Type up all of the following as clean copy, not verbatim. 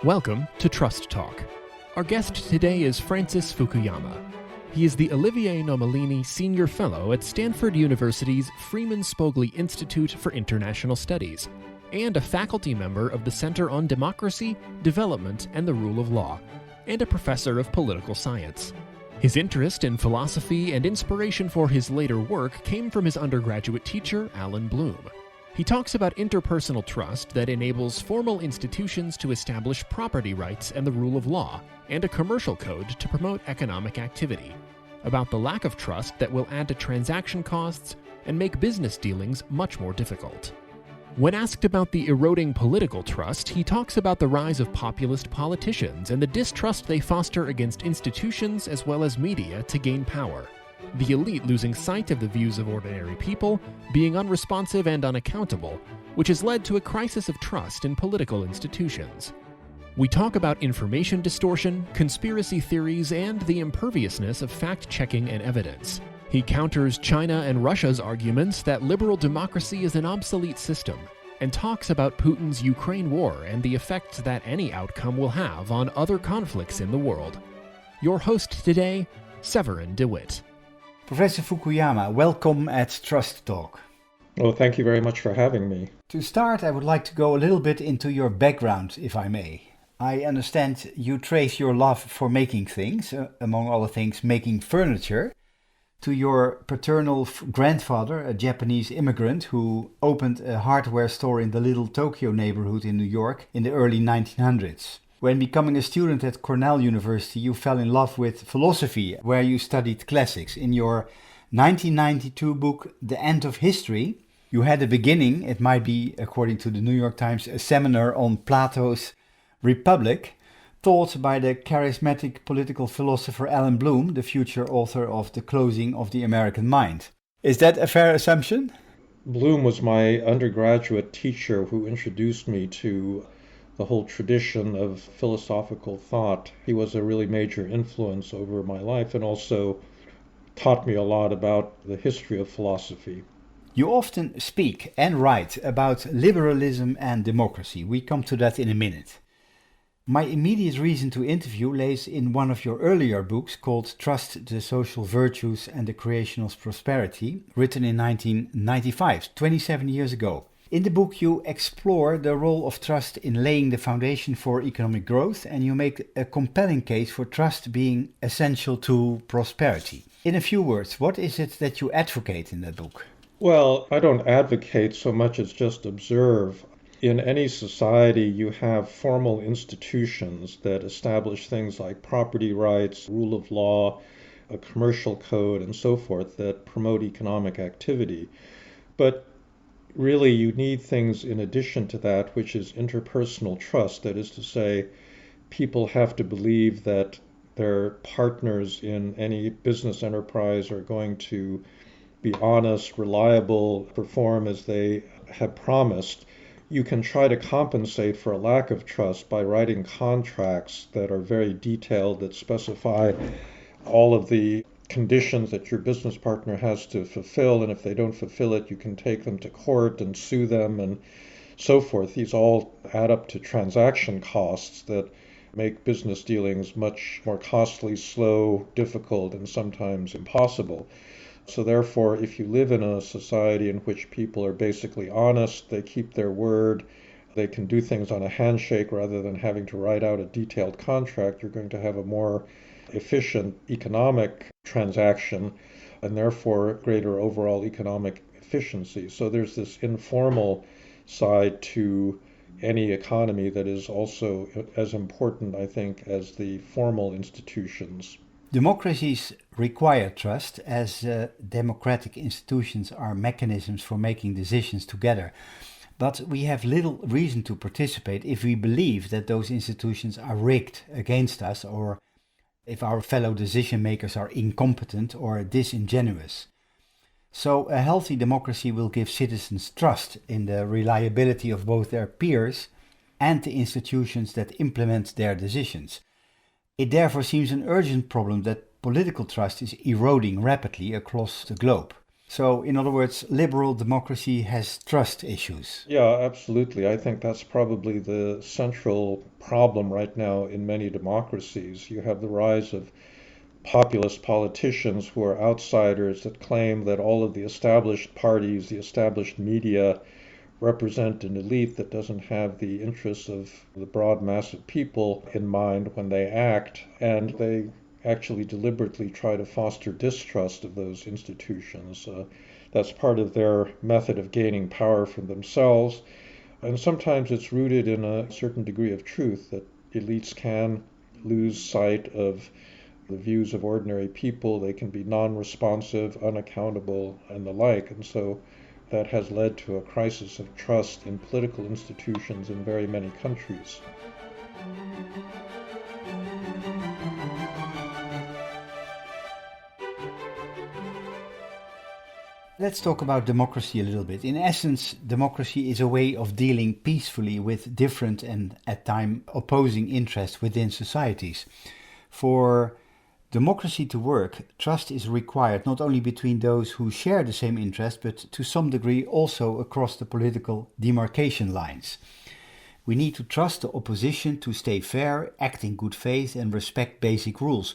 Welcome to Trust Talk. Our guest today is Francis Fukuyama. He is the Olivier Nomalini Senior Fellow at Stanford University's Freeman Spogli Institute for International Studies and a faculty member of the Center on Democracy, Development, and the Rule of Law, and a professor of political science. His interest in philosophy and inspiration for his later work came from his undergraduate teacher, Alan Bloom. He talks about interpersonal trust that enables formal institutions to establish property rights and the rule of law, and a commercial code to promote economic activity, about the lack of trust that will add to transaction costs and make business dealings much more difficult. When asked about the eroding political trust, he talks about the rise of populist politicians and the distrust they foster against institutions as well as media to gain power, the elite losing sight of the views of ordinary people, being unresponsive and unaccountable, which has led to a crisis of trust in political institutions. We talk about information distortion, conspiracy theories, and the imperviousness of fact-checking and evidence. He counters China and Russia's arguments that liberal democracy is an obsolete system, and talks about Putin's Ukraine war and the effects that any outcome will have on other conflicts in the world. Your host today, Severin DeWitt. Professor Fukuyama, welcome at Trust Talk. Well, thank you very much for having me. To start, I would like to go a little bit into your background, if I may. I understand you trace your love for making things, among other things making furniture, to your paternal grandfather, a Japanese immigrant who opened a hardware store in the Little Tokyo neighborhood in New York in the early 1900s. When becoming a student at Cornell University, you fell in love with philosophy, where you studied classics. In your 1992 book, The End of History, you had a beginning, it might be, according to the New York Times, a seminar on Plato's Republic, taught by the charismatic political philosopher Alan Bloom, the future author of The Closing of the American Mind. Is that a fair assumption? Bloom was my undergraduate teacher who introduced me to the whole tradition of philosophical thought. He was a really major influence over my life and also taught me a lot about the history of philosophy. You often speak and write about liberalism and democracy. We come to that in a minute. My immediate reason to interview lays in one of your earlier books called Trust, the Social Virtues and the Creation of Prosperity, written in 1995, 27 years ago. In the book, you explore the role of trust in laying the foundation for economic growth, and you make a compelling case for trust being essential to prosperity. In a few words, what is it that you advocate in that book? Well, I don't advocate so much as just observe. In any society, you have formal institutions that establish things like property rights, rule of law, a commercial code, and so forth that promote economic activity. But really, you need things in addition to that, which is interpersonal trust. That is to say, people have to believe that their partners in any business enterprise are going to be honest, reliable, perform as they have promised. You can try to compensate for a lack of trust by writing contracts that are very detailed, that specify all of the conditions that your business partner has to fulfill, and if they don't fulfill it, you can take them to court and sue them and so forth. These all add up to transaction costs that make business dealings much more costly, slow, difficult, and sometimes impossible. So therefore, if you live in a society in which people are basically honest, they keep their word, they can do things on a handshake rather than having to write out a detailed contract, you're going to have a more efficient economic transaction and therefore greater overall economic efficiency. So there's this informal side to any economy that is also as important, I think, as the formal institutions. Democracies require trust, as democratic institutions are mechanisms for making decisions together. But we have little reason to participate if we believe that those institutions are rigged against us, or if our fellow decision makers are incompetent or disingenuous. So a healthy democracy will give citizens trust in the reliability of both their peers and the institutions that implement their decisions. It therefore seems an urgent problem that political trust is eroding rapidly across the globe. So, in other words, liberal democracy has trust issues. Yeah, absolutely. I think that's probably the central problem right now in many democracies. You have the rise of populist politicians who are outsiders that claim that all of the established parties, the established media, represent an elite that doesn't have the interests of the broad mass of people in mind when they act, and they actually deliberately try to foster distrust of those institutions. That's part of their method of gaining power for themselves, and sometimes it's rooted in a certain degree of truth that elites can lose sight of the views of ordinary people, they can be non-responsive, unaccountable, and the like, and so that has led to a crisis of trust in political institutions in very many countries. Let's talk about democracy a little bit. In essence, democracy is a way of dealing peacefully with different and at times opposing interests within societies. For democracy to work, trust is required not only between those who share the same interest, but to some degree also across the political demarcation lines. We need to trust the opposition to stay fair, act in good faith, and respect basic rules.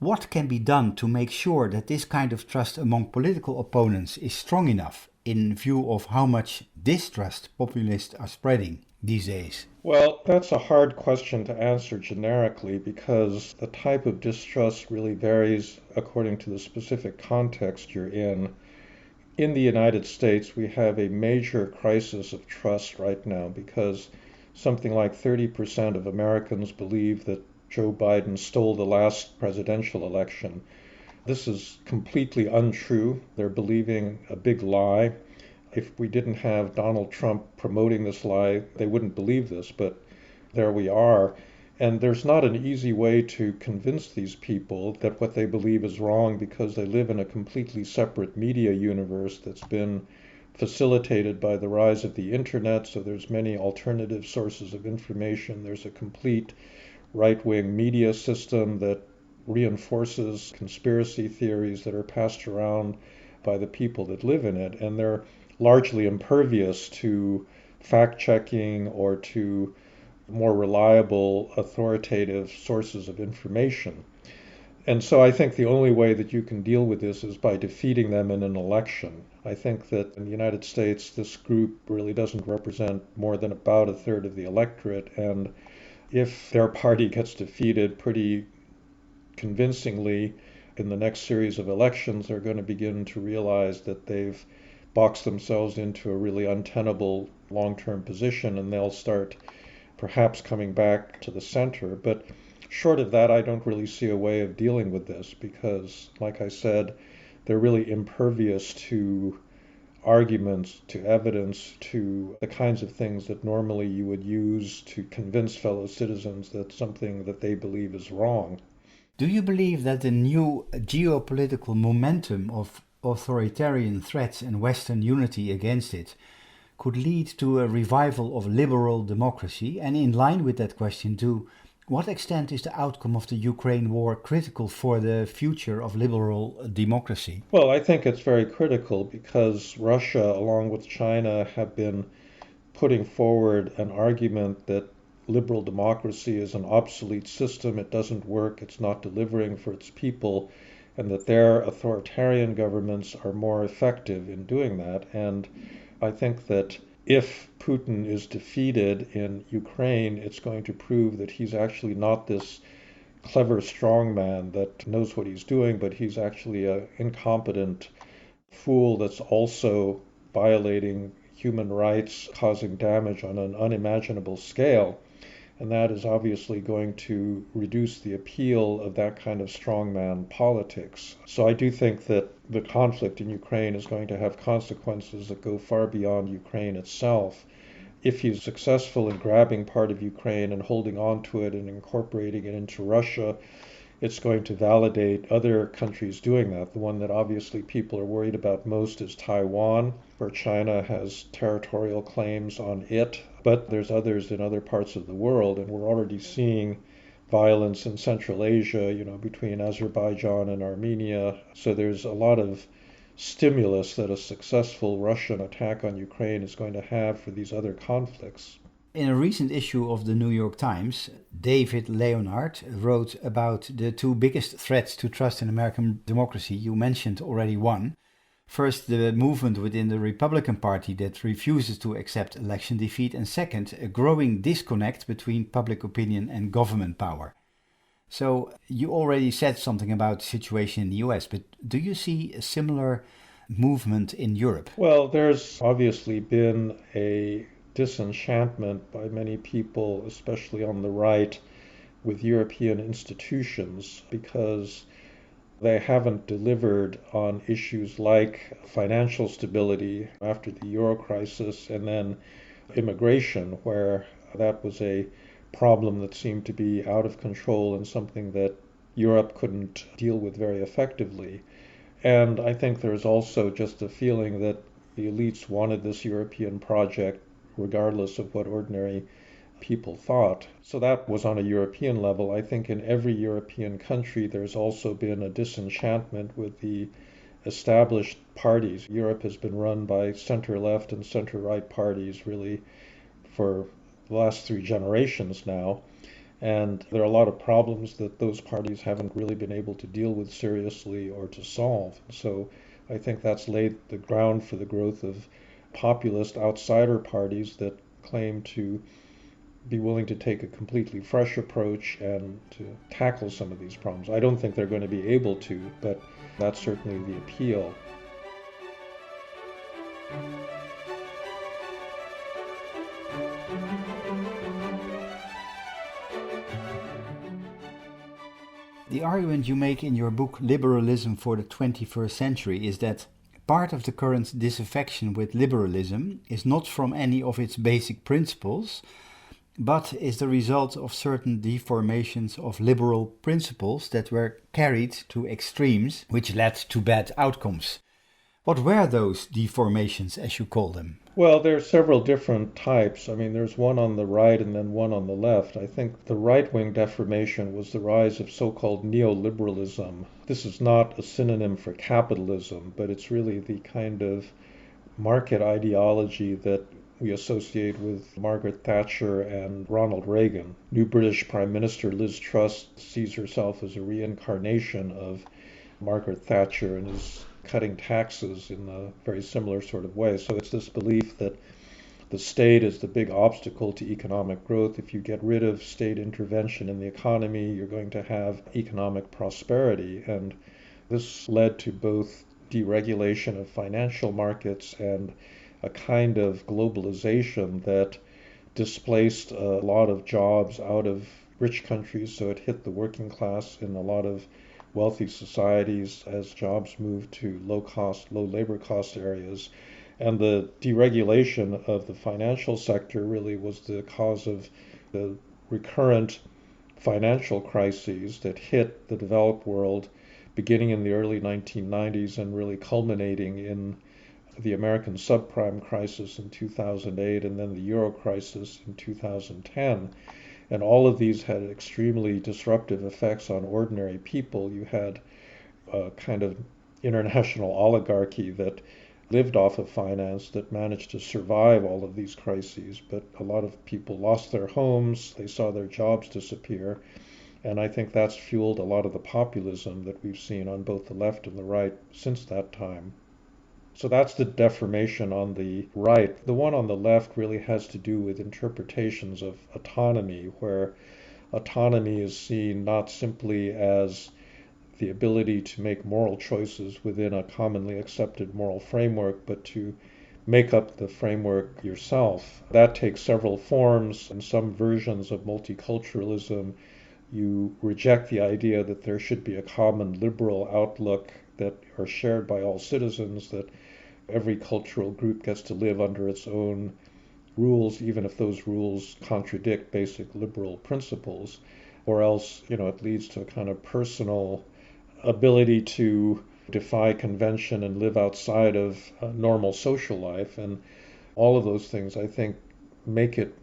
What can be done to make sure that this kind of trust among political opponents is strong enough in view of how much distrust populists are spreading these days? Well, that's a hard question to answer generically because the type of distrust really varies according to the specific context you're in. In the United States, we have a major crisis of trust right now because something like 30% of Americans believe that Joe Biden stole the last presidential election. This is completely untrue. They're believing a big lie. If we didn't have Donald Trump promoting this lie, they wouldn't believe this, but there we are. And there's not an easy way to convince these people that what they believe is wrong because they live in a completely separate media universe that's been facilitated by the rise of the internet. So there's many alternative sources of information. There's a complete right-wing media system that reinforces conspiracy theories that are passed around by the people that live in it. And they're largely impervious to fact-checking or to more reliable, authoritative sources of information. And so I think the only way that you can deal with this is by defeating them in an election. I think that in the United States, this group really doesn't represent more than about a third of the electorate, and if their party gets defeated pretty convincingly in the next series of elections, they're going to begin to realize that they've boxed themselves into a really untenable long-term position, and they'll start perhaps coming back to the center. But short of that, I don't really see a way of dealing with this because, like I said, they're really impervious to arguments, to evidence, to the kinds of things that normally you would use to convince fellow citizens that something that they believe is wrong. Do you believe that the new geopolitical momentum of authoritarian threats and Western unity against it could lead to a revival of liberal democracy? And in line with that question, to what extent is the outcome of the Ukraine war critical for the future of liberal democracy? Well, I think it's very critical because Russia, along with China, have been putting forward an argument that liberal democracy is an obsolete system, it doesn't work, it's not delivering for its people, and that their authoritarian governments are more effective in doing that. And I think that if Putin is defeated in Ukraine, it's going to prove that he's actually not this clever strongman that knows what he's doing, but he's actually an incompetent fool that's also violating human rights, causing damage on an unimaginable scale. And that is obviously going to reduce the appeal of that kind of strongman politics. So I do think that the conflict in Ukraine is going to have consequences that go far beyond Ukraine itself. If he's successful in grabbing part of Ukraine and holding on to it and incorporating it into Russia, it's going to validate other countries doing that. The one that obviously people are worried about most is Taiwan, where China has territorial claims on it, but there's others in other parts of the world, and we're already seeing violence in Central Asia, between Azerbaijan and Armenia. So there's a lot of stimulus that a successful Russian attack on Ukraine is going to have for these other conflicts. In a recent issue of the New York Times, David Leonhardt wrote about the two biggest threats to trust in American democracy. You mentioned already one. First, the movement within the Republican Party that refuses to accept election defeat, and second, a growing disconnect between public opinion and government power. So you already said something about the situation in the US, but do you see a similar movement in Europe? Well, there's obviously been a disenchantment by many people, especially on the right, with European institutions because they haven't delivered on issues like financial stability after the euro crisis and then immigration, where that was a problem that seemed to be out of control and something that Europe couldn't deal with very effectively. And I think there's also just a feeling that the elites wanted this European project regardless of what ordinary people thought. So that was on a European level. I think in every European country there's also been a disenchantment with the established parties. Europe has been run by center-left and center-right parties really for the last 3 generations now. And there are a lot of problems that those parties haven't really been able to deal with seriously or to solve. So I think that's laid the ground for the growth of populist outsider parties that claim to be willing to take a completely fresh approach and to tackle some of these problems. I don't think they're going to be able to, but that's certainly the appeal. The argument you make in your book Liberalism for the 21st Century is that part of the current disaffection with liberalism is not from any of its basic principles, but is the result of certain deformations of liberal principles that were carried to extremes, which led to bad outcomes. What were those deformations, as you call them? Well, there are several different types. I mean, there's one on the right and then one on the left. I think the right-wing deformation was the rise of so-called neoliberalism. This is not a synonym for capitalism, but it's really the kind of market ideology that we associate with Margaret Thatcher and Ronald Reagan. New British Prime Minister Liz Truss sees herself as a reincarnation of Margaret Thatcher and is cutting taxes in a very similar sort of way. So it's this belief that the state is the big obstacle to economic growth. If you get rid of state intervention in the economy, you're going to have economic prosperity. And this led to both deregulation of financial markets and a kind of globalization that displaced a lot of jobs out of rich countries. So it hit the working class in a lot of wealthy societies as jobs moved to low labor cost areas. And the deregulation of the financial sector really was the cause of the recurrent financial crises that hit the developed world beginning in the early 1990s and really culminating in the American subprime crisis in 2008 and then the euro crisis in 2010. And all of these had extremely disruptive effects on ordinary people. You had a kind of international oligarchy that lived off of finance that managed to survive all of these crises, but a lot of people lost their homes, they saw their jobs disappear, and I think that's fueled a lot of the populism that we've seen on both the left and the right since that time. So that's the deformation on the right. The one on the left really has to do with interpretations of autonomy, where autonomy is seen not simply as the ability to make moral choices within a commonly accepted moral framework, but to make up the framework yourself. That takes several forms. In some versions of multiculturalism, you reject the idea that there should be a common liberal outlook that are shared by all citizens, that every cultural group gets to live under its own rules, even if those rules contradict basic liberal principles, or else, it leads to a kind of personal ability to defy convention and live outside of normal social life. And all of those things, I think, make it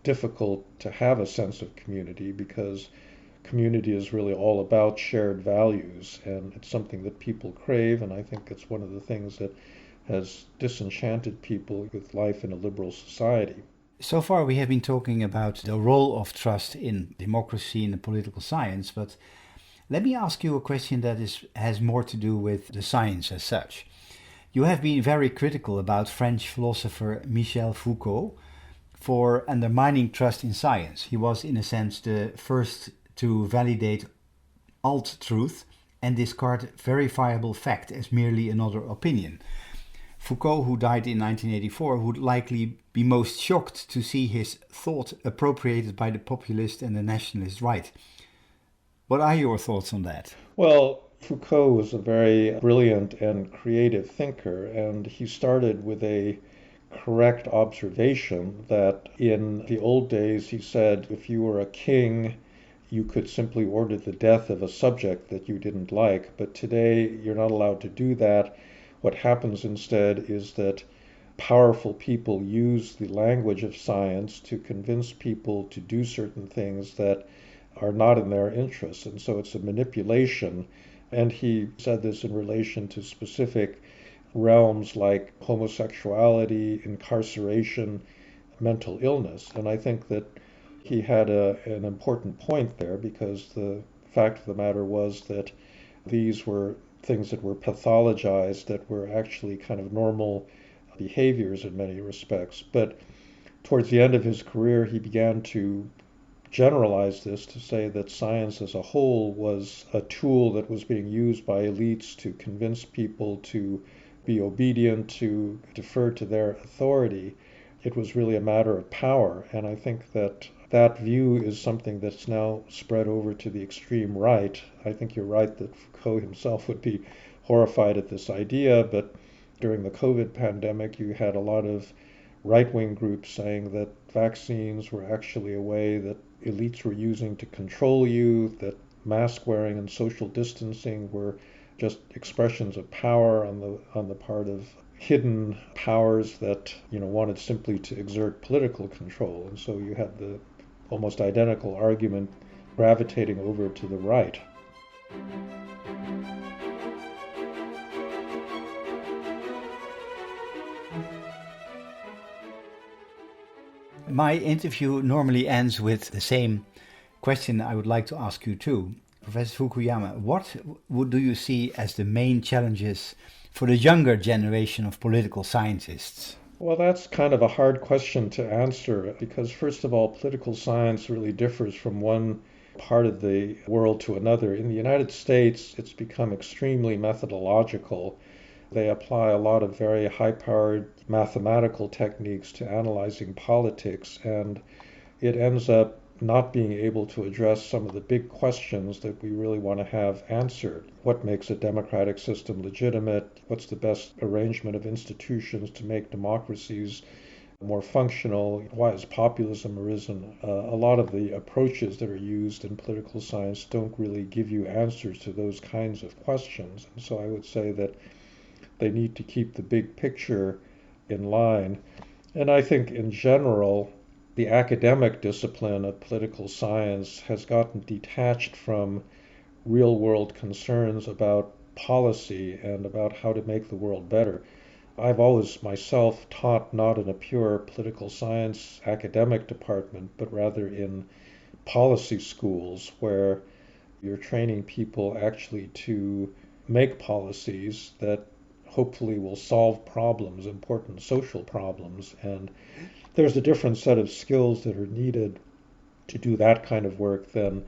difficult to have a sense of community because community is really all about shared values, and it's something that people crave, and I think it's one of the things that has disenchanted people with life in a liberal society. So far we have been talking about the role of trust in democracy and the political science, but let me ask you a question that has more to do with the science as such. You have been very critical about French philosopher Michel Foucault for undermining trust in science. He was, in a sense, the first to validate alt-truth and discard verifiable fact as merely another opinion. Foucault, who died in 1984, would likely be most shocked to see his thought appropriated by the populist and the nationalist right. What are your thoughts on that? Well, Foucault was a very brilliant and creative thinker, and he started with a correct observation that in the old days, he said, if you were a king, you could simply order the death of a subject that you didn't like, but today you're not allowed to do that. What happens instead is that powerful people use the language of science to convince people to do certain things that are not in their interests, and so it's a manipulation. And he said this in relation to specific realms like homosexuality, incarceration, mental illness. And I think that he had an important point there, because the fact of the matter was that these were things that were pathologized, that were actually kind of normal behaviors in many respects. But towards the end of his career, he began to generalize this to say that science as a whole was a tool that was being used by elites to convince people to be obedient, to defer to their authority. It was really a matter of power, and I think that that view is something that's now spread over to the extreme right. I think you're right that Foucault himself would be horrified at this idea, but during the COVID pandemic, you had a lot of right-wing groups saying that vaccines were actually a way that elites were using to control you, that mask wearing and social distancing were just expressions of power on the part of hidden powers that wanted simply to exert political control. And so you had the almost identical argument gravitating over to the right. My interview normally ends with the same question I would like to ask you too. Professor Fukuyama, what do you see as the main challenges for the younger generation of political scientists? Well, that's kind of a hard question to answer, because first of all, political science really differs from one part of the world to another. In the United States, it's become extremely methodological. They apply a lot of very high-powered mathematical techniques to analyzing politics, and it ends up not being able to address some of the big questions that we really want to have answered. What makes a democratic system legitimate? What's the best arrangement of institutions to make democracies more functional? Why has populism arisen? A lot of the approaches that are used in political science don't really give you answers to those kinds of questions. And so I would say that they need to keep the big picture in line. And I think in general, the academic discipline of political science has gotten detached from real-world concerns about policy and about how to make the world better. I've always myself taught not in a pure political science academic department, but rather in policy schools where you're training people actually to make policies that hopefully will solve problems, important social problems. And there's a different set of skills that are needed to do that kind of work than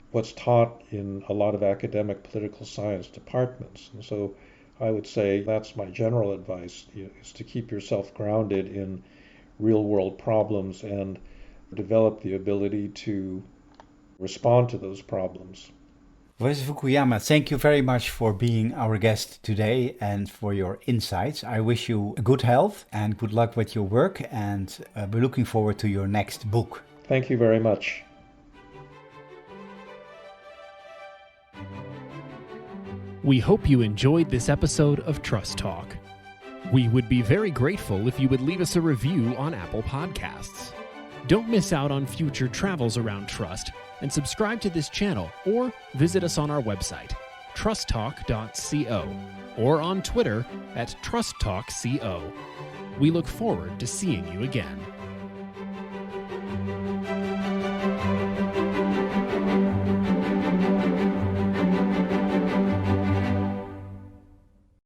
what's taught in a lot of academic political science departments. And so I would say that's my general advice, is to keep yourself grounded in real world problems and develop the ability to respond to those problems. Professor Fukuyama, thank you very much for being our guest today and for your insights. I wish you good health and good luck with your work, and we're looking forward to your next book. Thank you very much. We hope you enjoyed this episode of Trust Talk. We would be very grateful if you would leave us a review on Apple Podcasts. Don't miss out on future travels around trust, and subscribe to this channel or visit us on our website, trusttalk.co, or on Twitter @trusttalkco. We look forward to seeing you again.